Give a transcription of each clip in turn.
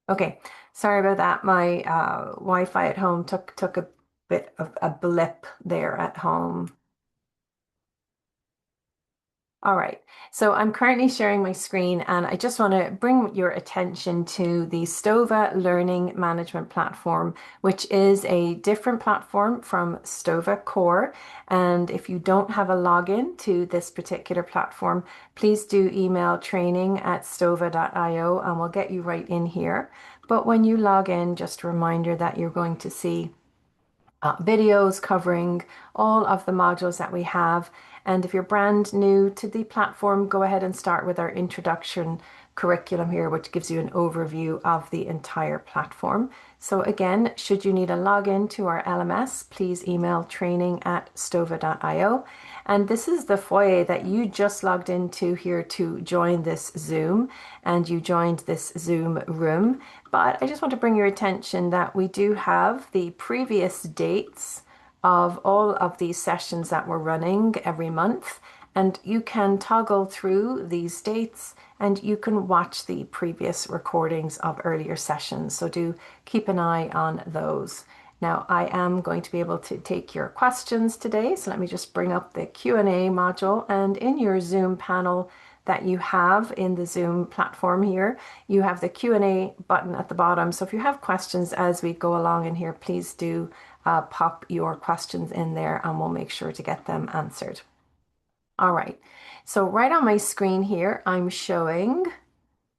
Okay, sorry about that. My Wi-Fi at home took a bit of a blip there at home. All right, so I'm currently sharing my screen and I just want to bring your attention to the Stova Learning Management Platform, which is a different platform from Stova Core. And if you don't have a login to this particular platform, please do email training@stova.io and we'll get you right in here. But when you log in, just a reminder that you're going to see videos covering all of the modules that we have. And if you're brand new to the platform, go ahead and start with our introduction curriculum here, which gives you an overview of the entire platform. So again, should you need a login to our LMS, please email training@stova.io. And this is the foyer that you just logged into here to join this Zoom, and you joined this Zoom room. But I just want to bring your attention that we do have the previous dates of all of these sessions that we're running every month. And you can toggle through these dates and you can watch the previous recordings of earlier sessions. So do keep an eye on those. Now I am going to be able to take your questions today. So let me just bring up the Q&A module, and in your Zoom panel that you have in the Zoom platform here, you have the Q&A button at the bottom. So if you have questions as we go along in here, please do pop your questions in there and we'll make sure to get them answered. All right, so right on my screen here, I'm showing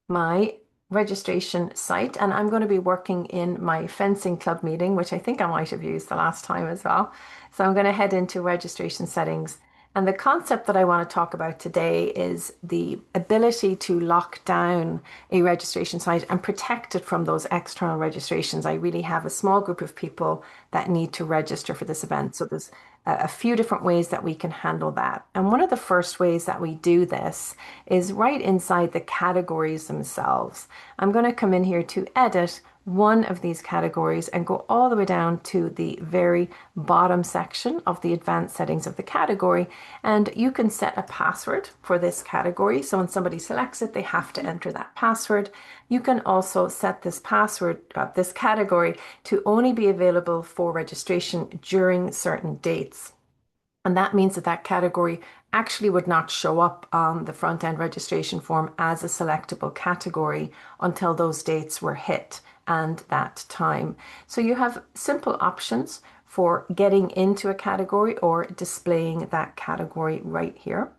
my registration site, and I'm going to be working in my fencing club meeting, which I think I might have used the last time as well. So I'm going to head into registration settings. And the concept that I want to talk about today is the ability to lock down a registration site and protect it from those external registrations. I really have a small group of people that need to register for this event. So there's a few different ways that we can handle that. And one of the first ways that we do this is right inside the categories themselves. I'm going to come in here to edit one of these categories and go all the way down to the very bottom section of the advanced settings of the category. And you can set a password for this category. So when somebody selects it, they have to enter that password. You can also set this password, this category, to only be available for registration during certain dates. And that means that that category actually would not show up on the front end registration form as a selectable category until those dates were hit and that time. So you have simple options for getting into a category or displaying that category right here.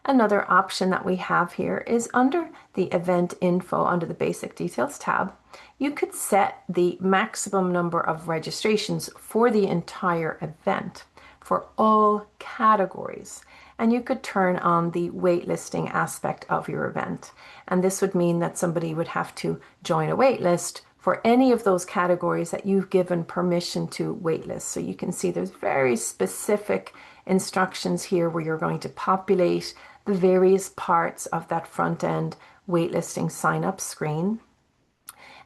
Another option that we have here is under the event info, under the basic details tab, you could set the maximum number of registrations for the entire event for all categories. And you could turn on the waitlisting aspect of your event. And this would mean that somebody would have to join a waitlist for any of those categories that you've given permission to waitlist. So you can see there's very specific instructions here where you're going to populate the various parts of that front end waitlisting sign up screen.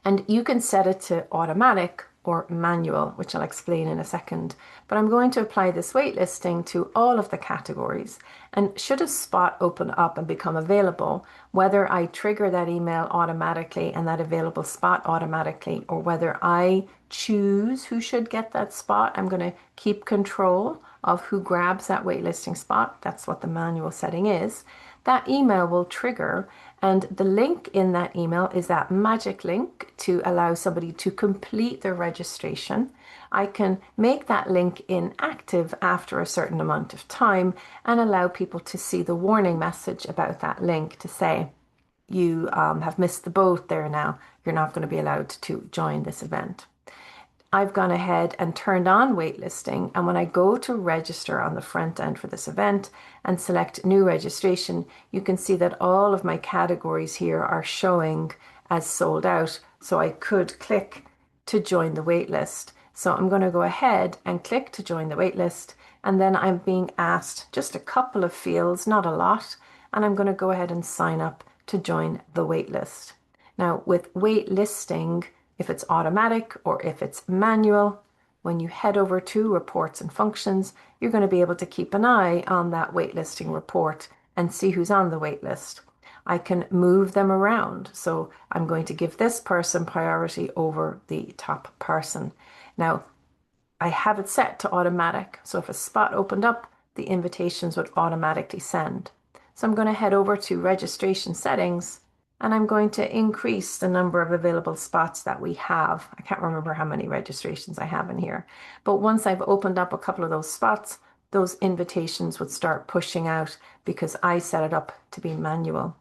And you can set it to automatic or manual, which I'll explain in a second. But I'm going to apply this waitlisting to all of the categories. And should a spot open up and become available, whether I trigger that email automatically and that available spot automatically, or whether I choose who should get that spot, I'm going to keep control of who grabs that waitlisting spot. That's what the manual setting is. That email will trigger, and the link in that email is that magic link to allow somebody to complete their registration. I can make that link inactive after a certain amount of time and allow people to see the warning message about that link to say, you have missed the boat there now. You're not going to be allowed to join this event. I've gone ahead and turned on waitlisting, and when I go to register on the front end for this event and select new registration, you can see that all of my categories here are showing as sold out. So I could click to join the waitlist. So I'm going to go ahead and click to join the waitlist, and then I'm being asked just a couple of fields, not a lot, and I'm going to go ahead and sign up to join the waitlist. Now with waitlisting, if it's automatic or if it's manual, when you head over to reports and functions, you're going to be able to keep an eye on that waitlisting report and see who's on the waitlist. I can move them around. So I'm going to give this person priority over the top person. Now, I have it set to automatic. So if a spot opened up, the invitations would automatically send. So I'm going to head over to registration settings, and I'm going to increase the number of available spots that we have. I can't remember how many registrations I have in here, but once I've opened up a couple of those spots, those invitations would start pushing out because I set it up to be manual.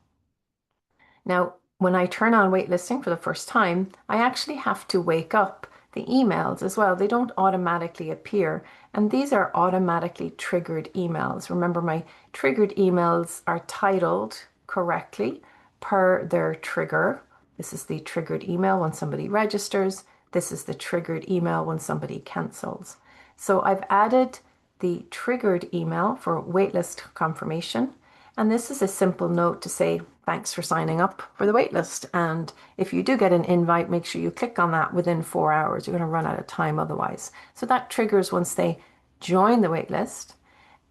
Now, when I turn on waitlisting for the first time, I actually have to wake up the emails as well. They don't automatically appear, and these are automatically triggered emails. Remember, my triggered emails are titled correctly per their trigger. This is the triggered email when somebody registers. This is the triggered email when somebody cancels. So I've added the triggered email for waitlist confirmation. And this is a simple note to say, thanks for signing up for the waitlist. And if you do get an invite, make sure you click on that within 4 hours. You're going to run out of time otherwise. So that triggers once they join the waitlist.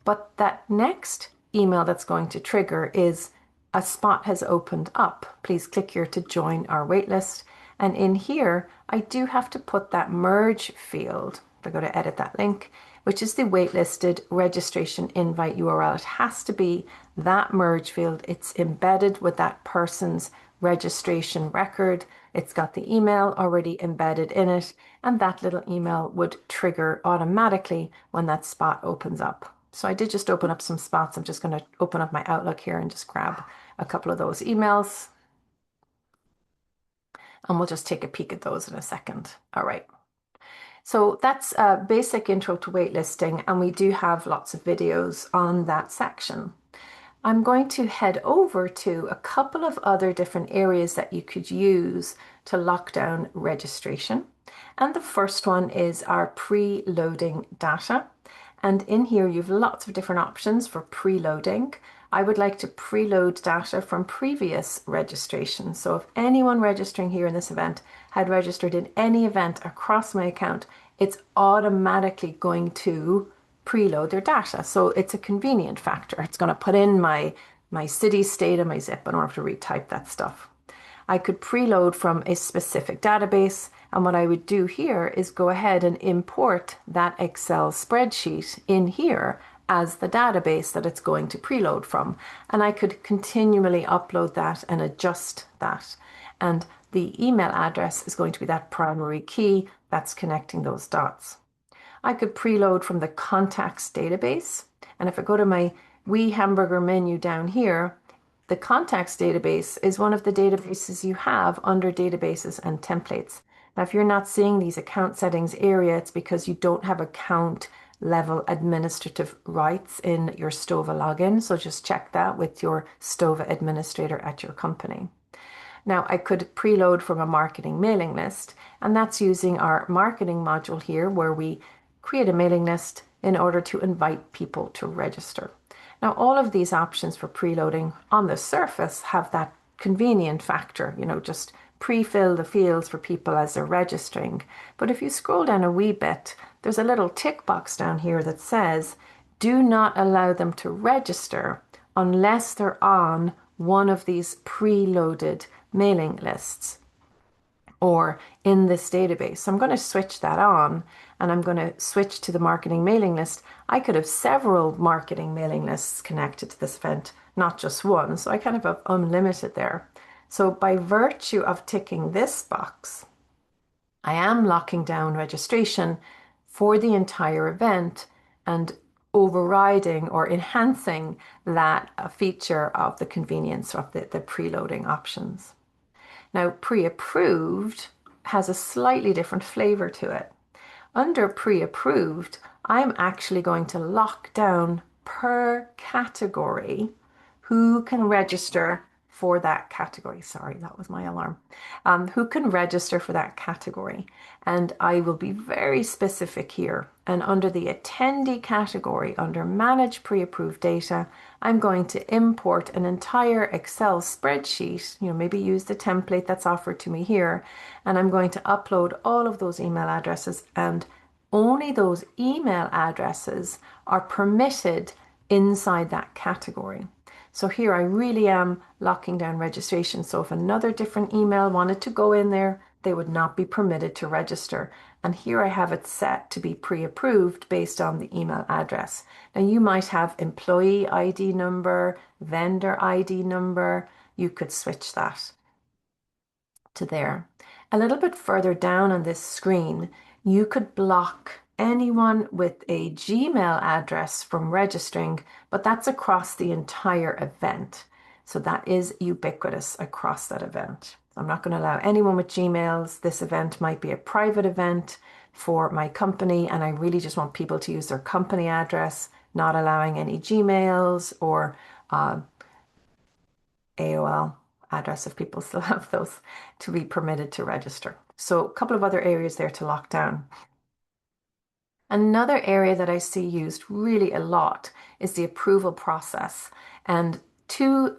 But that next email that's going to trigger is a spot has opened up. Please click here to join our waitlist. And in here, I do have to put that merge field. If I go to edit that link, which is the waitlisted registration invite URL. It has to be that merge field. It's embedded with that person's registration record. It's got the email already embedded in it, and that little email would trigger automatically when that spot opens up. So I did just open up some spots. I'm just going to open up my Outlook here and just grab a couple of those emails. And we'll just take a peek at those in a second. All right. So that's a basic intro to waitlisting, and we do have lots of videos on that section. I'm going to head over to a couple of other different areas that you could use to lock down registration. And the first one is our preloading data. And in here, you have lots of different options for preloading. I would like to preload data from previous registrations. So if anyone registering here in this event had registered in any event across my account, it's automatically going to preload their data. So it's a convenient factor. It's going to put in my city, state, and my zip. I don't have to retype that stuff. I could preload from a specific database. And what I would do here is go ahead and import that Excel spreadsheet in here as the database that it's going to preload from. And I could continually upload that and adjust that. And the email address is going to be that primary key that's connecting those dots. I could preload from the contacts database. And if I go to my wee hamburger menu down here, the contacts database is one of the databases you have under databases and templates. Now, if you're not seeing these account settings area, it's because you don't have account level administrative rights in your Stova login. So just check that with your Stova administrator at your company. Now, I could preload from a marketing mailing list, and that's using our marketing module here where we create a mailing list in order to invite people to register. Now, all of these options for preloading on the surface have that convenient factor, just pre-fill the fields for people as they're registering. But if you scroll down a wee bit, there's a little tick box down here that says, do not allow them to register unless they're on one of these preloaded mailing lists or in this database. So I'm going to switch that on, and I'm going to switch to the marketing mailing list. I could have several marketing mailing lists connected to this event, not just one. So I kind of have unlimited there. So by virtue of ticking this box, I am locking down registration for the entire event and overriding or enhancing that feature of the convenience of the preloading options. Now, pre-approved has a slightly different flavor to it. Under pre-approved, I'm actually going to lock down per category who can register for that category. Sorry, that was my alarm. Who can register for that category? And I will be very specific here. And under the attendee category, under manage pre-approved data, I'm going to import an entire Excel spreadsheet, maybe use the template that's offered to me here. And I'm going to upload all of those email addresses, and only those email addresses are permitted inside that category. So here I really am locking down registration. So if another different email wanted to go in there, they would not be permitted to register. And here I have it set to be pre-approved based on the email address. Now you might have employee ID number, vendor ID number. You could switch that to there. A little bit further down on this screen, you could block anyone with a Gmail address from registering, but that's across the entire event. So that is ubiquitous across that event. I'm not going to allow anyone with Gmails. This event might be a private event for my company, and I really just want people to use their company address, not allowing any Gmails or AOL address if people still have those to be permitted to register. So a couple of other areas there to lock down. Another area that I see used really a lot is the approval process, and two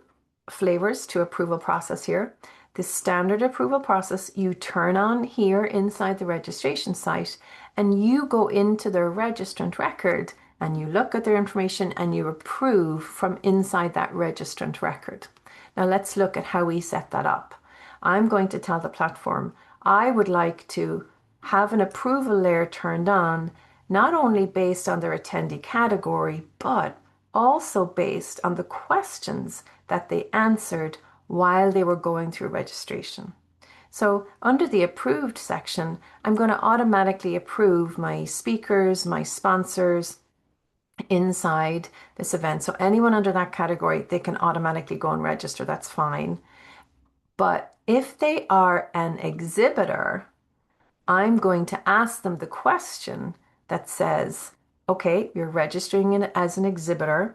flavors to approval process here. The standard approval process you turn on here inside the registration site, and you go into their registrant record and you look at their information and you approve from inside that registrant record. Now let's look at how we set that up. I'm going to tell the platform I would like to have an approval layer turned on, not only based on their attendee category, but also based on the questions that they answered while they were going through registration. So under the approved section, I'm going to automatically approve my speakers, my sponsors inside this event. So anyone under that category, they can automatically go and register. That's fine. But if they are an exhibitor, I'm going to ask them the question that says, okay, you're registering in as an exhibitor.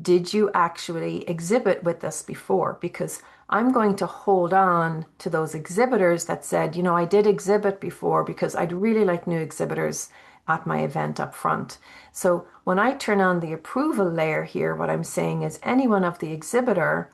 Did you actually exhibit with us before? Because I'm going to hold on to those exhibitors that said, you know, I did exhibit before because I'd really like new exhibitors at my event up front. So when I turn on the approval layer here, what I'm saying is anyone of the exhibitor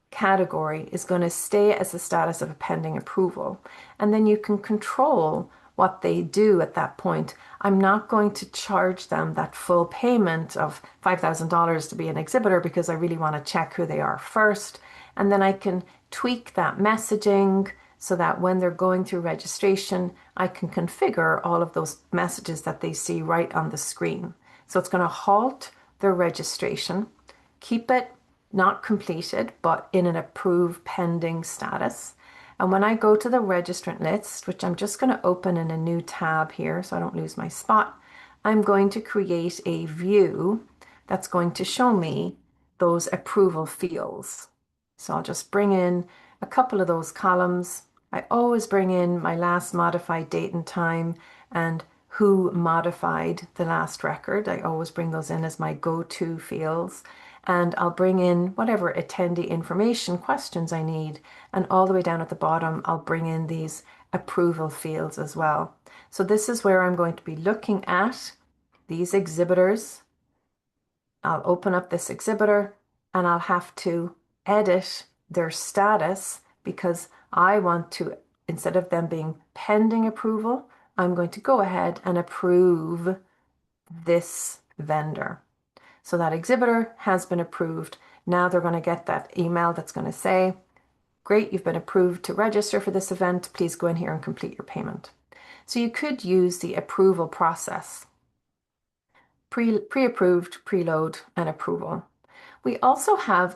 category is going to stay as the status of a pending approval. And then you can control what they do at that point. I'm not going to charge them that full payment of $5,000 to be an exhibitor because I really want to check who they are first. And then I can tweak that messaging so that when they're going through registration, I can configure all of those messages that they see right on the screen. So it's going to halt their registration, keep it not completed, but in an approved pending status. And when I go to the registrant list, which I'm just going to open in a new tab here so I don't lose my spot, I'm going to create a view that's going to show me those approval fields. So I'll just bring in a couple of those columns. I always bring in my last modified date and time and who modified the last record. I always bring those in as my go-to fields. And I'll bring in whatever attendee information questions I need. And all the way down at the bottom, I'll bring in these approval fields as well. So this is where I'm going to be looking at these exhibitors. I'll open up this exhibitor and I'll have to edit their status because I want to, instead of them being pending approval, I'm going to go ahead and approve this vendor. So that exhibitor has been approved. Now they're going to get that email that's going to say, great, you've been approved to register for this event. Please go in here and complete your payment. So you could use the approval process, pre-approved, preload, and approval. We also have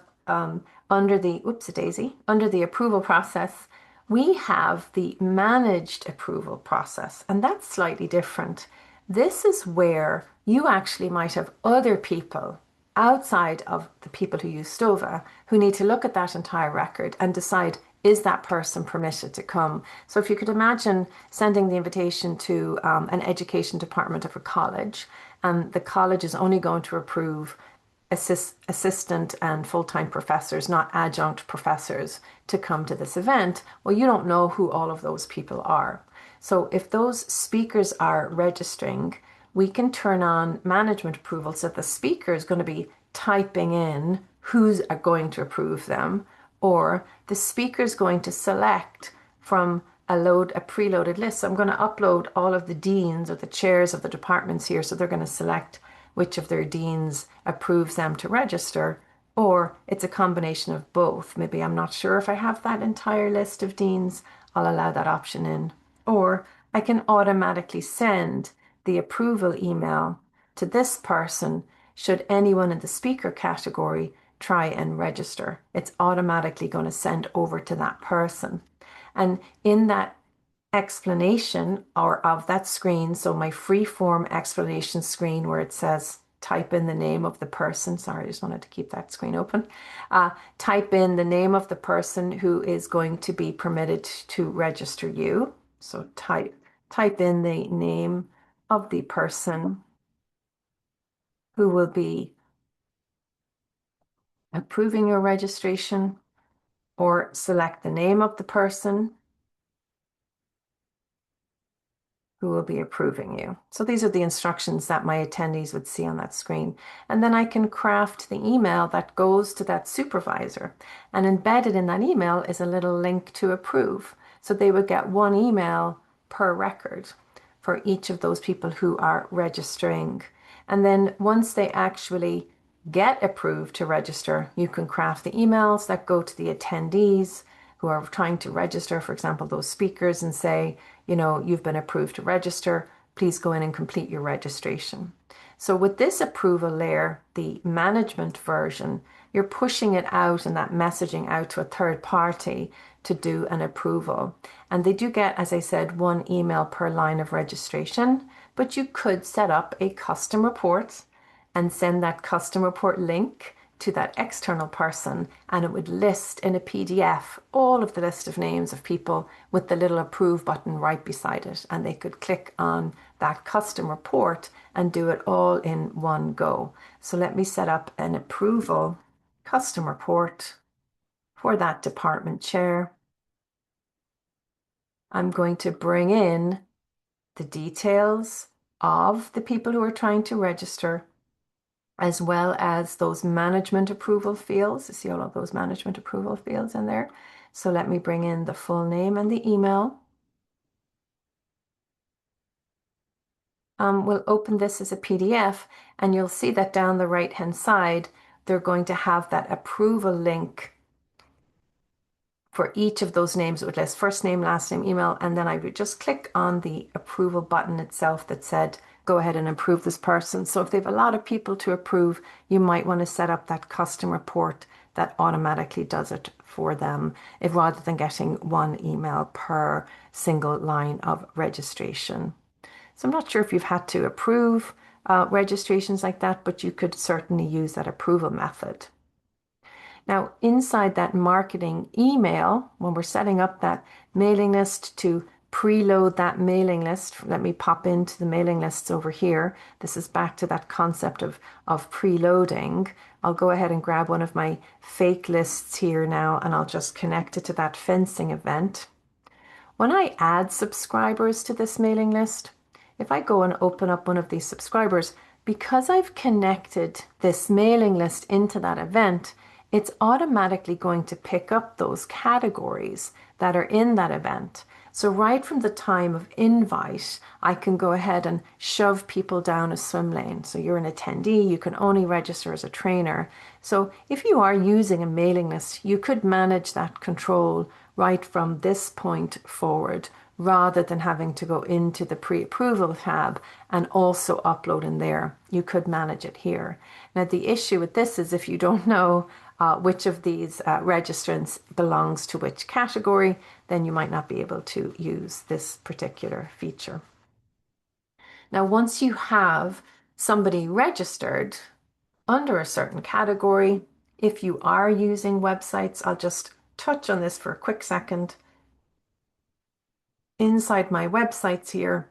under the, whoops-a-daisy, under the approval process, we have the managed approval process, and that's slightly different. This is where you actually might have other people outside of the people who use Stova who need to look at that entire record and decide, is that person permitted to come? So if you could imagine sending the invitation to an education department of a college, and the college is only going to approve assistant and full-time professors, not adjunct professors, to come to this event. Well, you don't know who all of those people are. So if those speakers are registering, we can turn on management approval so that the speaker is going to be typing in who's going to approve them, or the speaker is going to select from a preloaded list. So I'm going to upload all of the deans or the chairs of the departments here. So they're going to select which of their deans approves them to register. Or it's a combination of both. Maybe I'm not sure if I have that entire list of deans, I'll allow that option in. Or I can automatically send the approval email to this person should anyone in the speaker category try and register. It's automatically going to send over to that person. And in that explanation or of that screen, so my free form explanation screen where it says type in the name of the person. Sorry, I just wanted to keep that screen open. Type in the name of the person who is going to be permitted to register you. So type in the name of the person who will be approving your registration, or select the name of the person who will be approving you. So these are the instructions that my attendees would see on that screen. And then I can craft the email that goes to that supervisor. And embedded in that email is a little link to approve. So they would get one email per record for each of those people who are registering. And then once they actually get approved to register, you can craft the emails that go to the attendees who are trying to register, for example, those speakers, and say, you've been approved to register. Please go in and complete your registration. So with this approval layer, the management version, you're pushing it out and that messaging out to a third party to do an approval. And they do get, as I said, one email per line of registration, but you could set up a custom report and send that custom report link to that external person, and it would list in a PDF all of the list of names of people with the little approve button right beside it, and they could click on that custom report and do it all in one go. So let me set up an approval custom report for that department chair. I'm going to bring in the details of the people who are trying to register, as well as those management approval fields. You see all of those management approval fields in there. So let me bring in the full name and the email. We'll open this as a PDF, and you'll see that down the right-hand side, they're going to have that approval link for each of those names. It would list first name, last name, email, and then I would just click on the approval button itself that said, go ahead and approve this person. So if they have a lot of people to approve, you might want to set up that custom report that automatically does it for them, rather than getting one email per single line of registration. So I'm not sure if you've had to approve registrations like that, but you could certainly use that approval method. Now, inside that marketing email, when we're setting up that mailing list to preload that mailing list, let me pop into the mailing lists over here. This is back to that concept of preloading. I'll go ahead and grab one of my fake lists here now, and I'll just connect it to that fencing event. When I add subscribers to this mailing list, if I go and open up one of these subscribers, because I've connected this mailing list into that event, it's automatically going to pick up those categories that are in that event. So right from the time of invite, I can go ahead and shove people down a swim lane. So you're an attendee, you can only register as a trainer. So if you are using a mailing list, you could manage that control right from this point forward, rather than having to go into the pre-approval tab and also upload in there. You could manage it here. Now, the issue with this is if you don't know which of these registrants belongs to which category, then you might not be able to use this particular feature. Now, once you have somebody registered under a certain category, if you are using websites, I'll just touch on this for a quick second. Inside my websites here,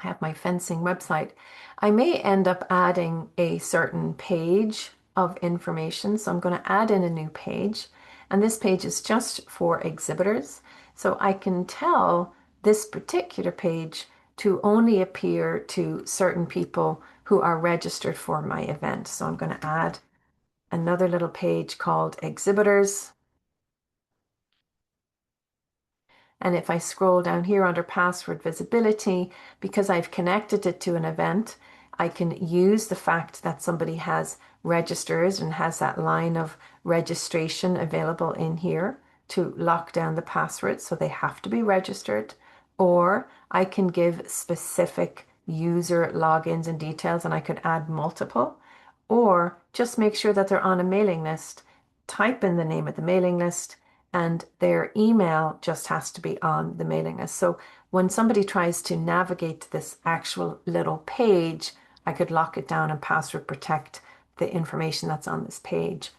I have my fencing website. I may end up adding a certain page of information. So I'm going to add in a new page, and this page is just for exhibitors. So I can tell this particular page to only appear to certain people who are registered for my event. So I'm going to add another little page called exhibitors. And if I scroll down here under password visibility, because I've connected it to an event, I can use the fact that somebody has registered and has that line of registration available in here to lock down the password, so they have to be registered. Or I can give specific user logins and details, and I could add multiple, or just make sure that they're on a mailing list, type in the name of the mailing list, and their email just has to be on the mailing list. So when somebody tries to navigate this actual little page, I could lock it down and password protect the information that's on this page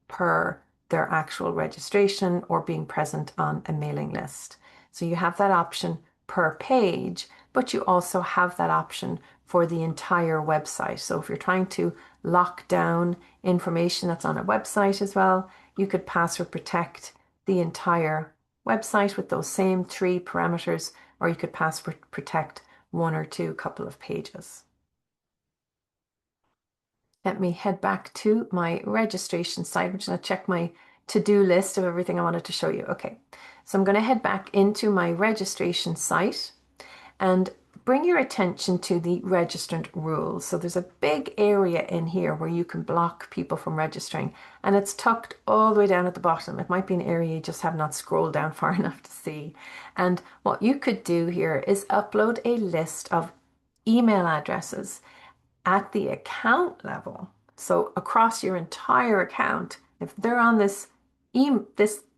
per their actual registration or being present on a mailing list. So you have that option per page, but you also have that option for the entire website. So if you're trying to lock down information that's on a website as well, you could password protect the entire website with those same 3 parameters, or you could password protect 1 or 2 couple of pages. Let me head back to my registration site. I'm just going to check my to-do list of everything I wanted to show you. Okay, so I'm going to head back into my registration site and bring your attention to the registrant rules. So there's a big area in here where you can block people from registering, and it's tucked all the way down at the bottom. It might be an area you just have not scrolled down far enough to see. And what you could do here is upload a list of email addresses at the account level. So across your entire account, if they're on this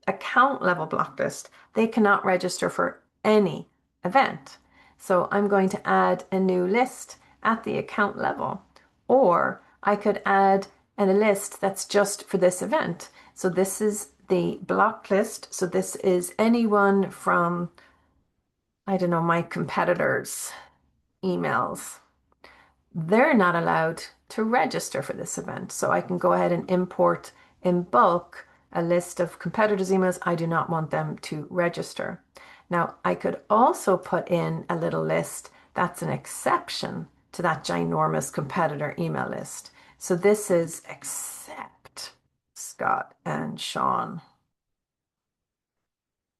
account level block list, they cannot register for any event. So I'm going to add a new list at the account level, or I could add a list that's just for this event. So this is the block list. So this is anyone from, I don't know, my competitors' emails. They're not allowed to register for this event. So I can go ahead and import in bulk a list of competitors' emails. I do not want them to register. Now, I could also put in a little list that's an exception to that ginormous competitor email list. So this is except Scott and Sean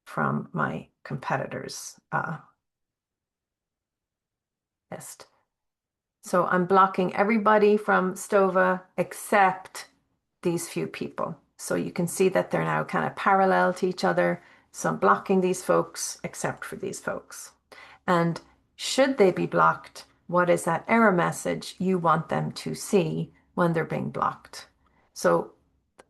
from my competitors list. So I'm blocking everybody from Stova except these few people. So you can see that they're now kind of parallel to each other. So I'm blocking these folks except for these folks. And should they be blocked, what is that error message you want them to see when they're being blocked? So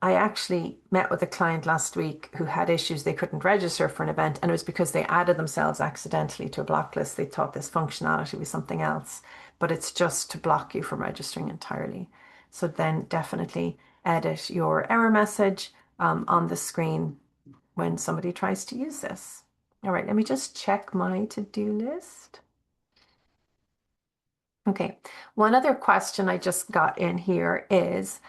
I actually met with a client last week who had issues. They couldn't register for an event, and it was because they added themselves accidentally to a block list. They thought this functionality was something else, but it's just to block you from registering entirely. So then definitely edit your error message on the screen when somebody tries to use this. All right, let me just check my to-do list. Okay, one other question I just got in here is,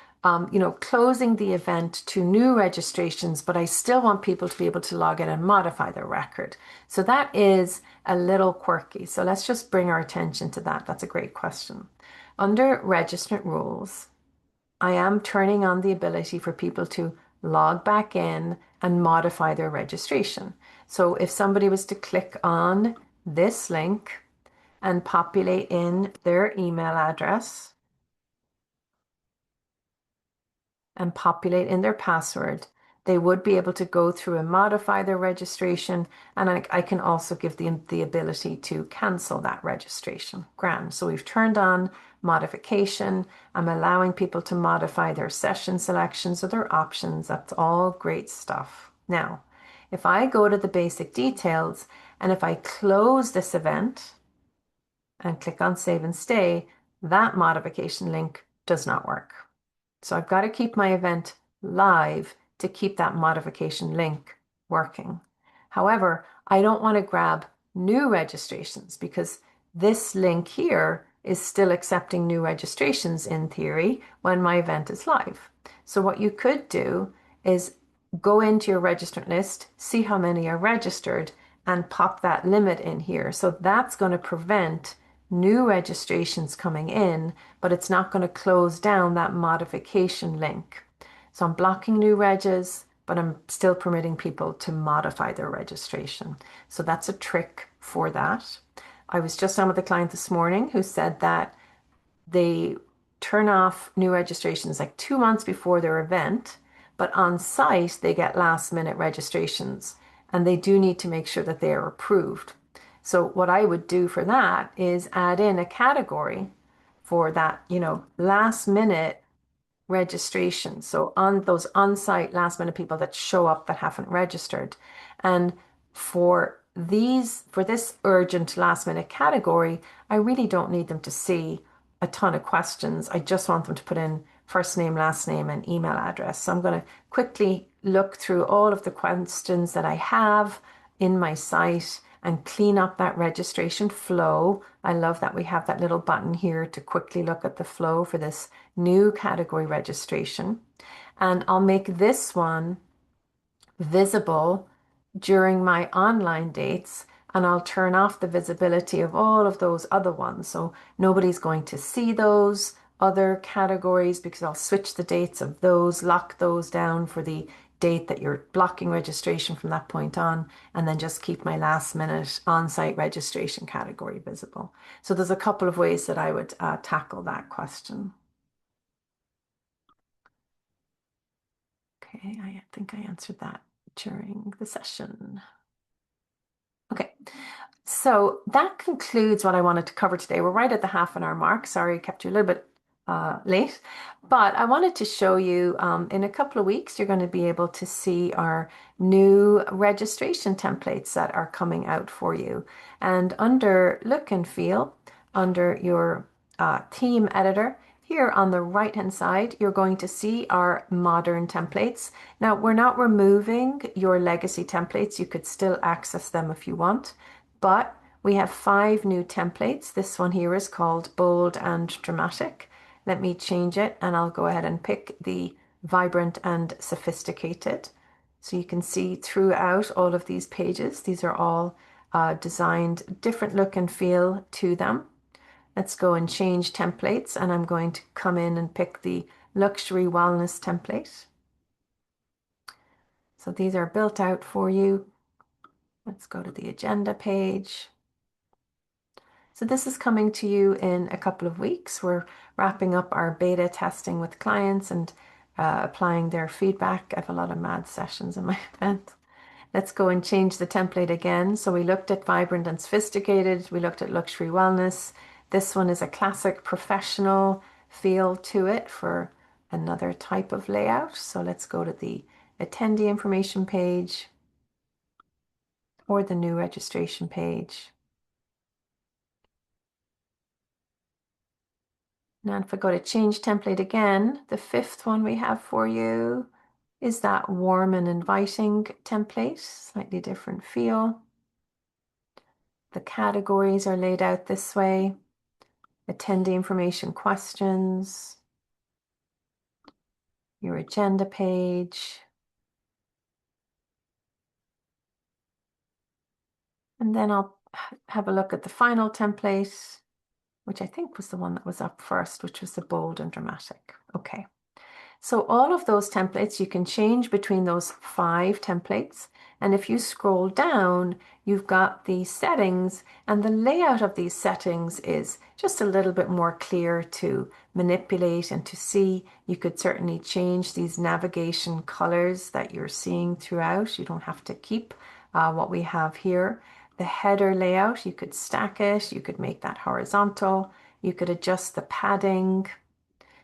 closing the event to new registrations, but I still want people to be able to log in and modify their record. So that is a little quirky. So let's just bring our attention to that. That's a great question. Under registrant rules, I am turning on the ability for people to log back in and modify their registration. So if somebody was to click on this link and populate in their email address and populate in their password, they would be able to go through and modify their registration. And I can also give them the ability to cancel that registration. Grand. So we've turned on modification. I'm allowing people to modify their session selections or their options. That's all great stuff. Now, if I go to the basic details and if I close this event and click on save and stay, that modification link does not work. So I've got to keep my event live to keep that modification link working. However, I don't want to grab new registrations because this link here is still accepting new registrations in theory when my event is live. So what you could do is go into your registrant list, see how many are registered, and pop that limit in here. So that's going to prevent new registrations coming in, but it's not going to close down that modification link. So I'm blocking new regs, but I'm still permitting people to modify their registration. So that's a trick for that. I was just on with a client this morning who said that they turn off new registrations like 2 months before their event, but on site they get last minute registrations and they do need to make sure that they are approved. So what I would do for that is add in a category for that, last minute registration. So on those on-site last minute people that show up that haven't registered. And for this urgent last minute category, I really don't need them to see a ton of questions. I just want them to put in first name, last name, and email address. So I'm going to quickly look through all of the questions that I have in my site and clean up that registration flow. I love that we have that little button here to quickly look at the flow for this new category registration. And I'll make this one visible during my online dates, and I'll turn off the visibility of all of those other ones. So nobody's going to see those other categories because I'll switch the dates of those, lock those down for the date that you're blocking registration from that point on, and then just keep my last minute on-site registration category visible. So there's a couple of ways that I would tackle that question. Okay, I think I answered that during the session. Okay, so that concludes what I wanted to cover today. We're right at the half an hour mark. Sorry, I kept you a little bit late, but I wanted to show you in a couple of weeks, you're going to be able to see our new registration templates that are coming out for you. And under look and feel, under your theme editor, here on the right hand side, you're going to see our modern templates. Now, we're not removing your legacy templates. You could still access them if you want, but we have 5 new templates. This one here is called Bold and Dramatic. Let me change it and I'll go ahead and pick the Vibrant and Sophisticated. So you can see throughout all of these pages, these are all designed different look and feel to them. Let's go and change templates, and I'm going to come in and pick the luxury wellness template. So these are built out for you. Let's go to the agenda page. So this is coming to you in a couple of weeks. We're wrapping up our beta testing with clients and applying their feedback. I have a lot of mad sessions in my event. Let's go and change the template again. So we looked at vibrant and sophisticated. We looked at luxury wellness. This one is a classic professional feel to it for another type of layout. So let's go to the attendee information page or the new registration page. Now if I go to change template again, the 5th one we have for you is that warm and inviting template, slightly different feel. The categories are laid out this way. Attendee information questions, your agenda page, and then I'll have a look at the final template, which I think was the one that was up first, which was the bold and dramatic. Okay. So all of those templates, you can change between those 5 templates. And if you scroll down, you've got the settings, and the layout of these settings is just a little bit more clear to manipulate and to see. You could certainly change these navigation colors that you're seeing throughout. You don't have to keep what we have here. The header layout, you could stack it, you could make that horizontal, you could adjust the padding.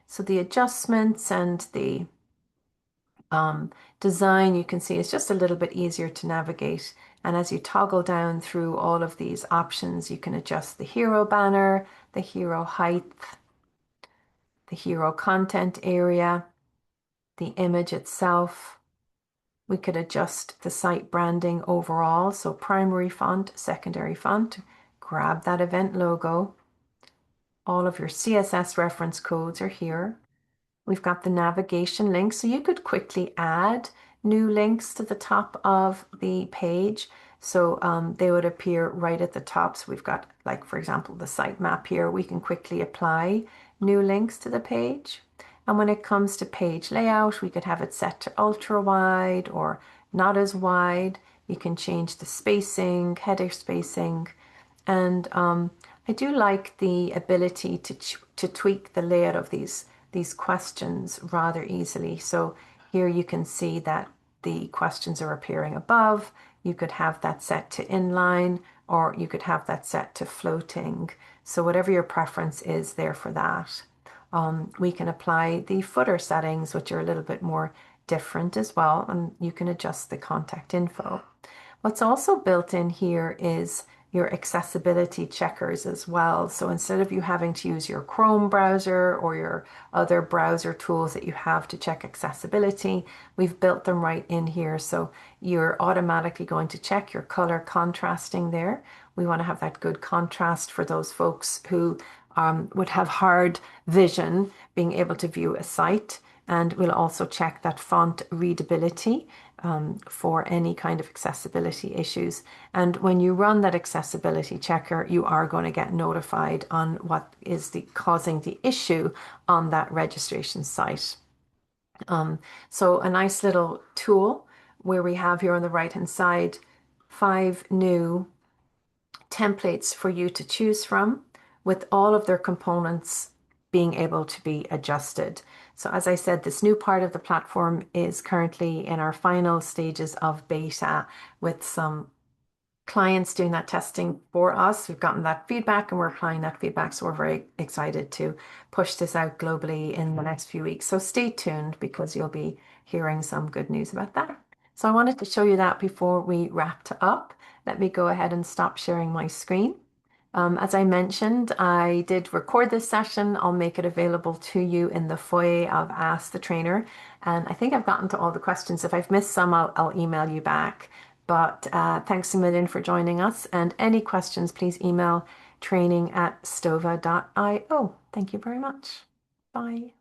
So the adjustments and the design, you can see it's just a little bit easier to navigate. And as you toggle down through all of these options, you can adjust the hero banner, the hero height, the hero content area, the image itself. We could adjust the site branding overall. So primary font, secondary font, grab that event logo. All of your CSS reference codes are here. We've got the navigation links, so you could quickly add new links to the top of the page. So they would appear right at the top. So we've got, like, for example, the sitemap here. We can quickly apply new links to the page. And when it comes to page layout, we could have it set to ultra wide or not as wide. You can change the spacing, header spacing, and I do like the ability to tweak the layout of these questions rather easily. So here you can see that the questions are appearing above. You could have that set to inline, or you could have that set to floating. So whatever your preference is there for that. We can apply the footer settings, which are a little bit more different as well, and you can adjust the contact info. What's also built in here is your accessibility checkers as well. So instead of you having to use your Chrome browser or your other browser tools that you have to check accessibility, we've built them right in here. So you're automatically going to check your color contrasting there. We want to have that good contrast for those folks who would have hard vision being able to view a site. And we'll also check that font readability for any kind of accessibility issues. And when you run that accessibility checker, you are going to get notified on what is causing the issue on that registration site. So a nice little tool where we have here on the right hand side 5 new templates for you to choose from, with all of their components being able to be adjusted. So as I said, this new part of the platform is currently in our final stages of beta, with some clients doing that testing for us. We've gotten that feedback and we're applying that feedback. So we're very excited to push this out globally in the next few weeks. So stay tuned, because you'll be hearing some good news about that. So I wanted to show you that before we wrapped up. Let me go ahead and stop sharing my screen. As I mentioned, I did record this session. I'll make it available to you in the foyer of Ask the Trainer. And I think I've gotten to all the questions. If I've missed some, I'll email you back. But thanks a million for joining us. And any questions, please email training@stova.io. Thank you very much. Bye.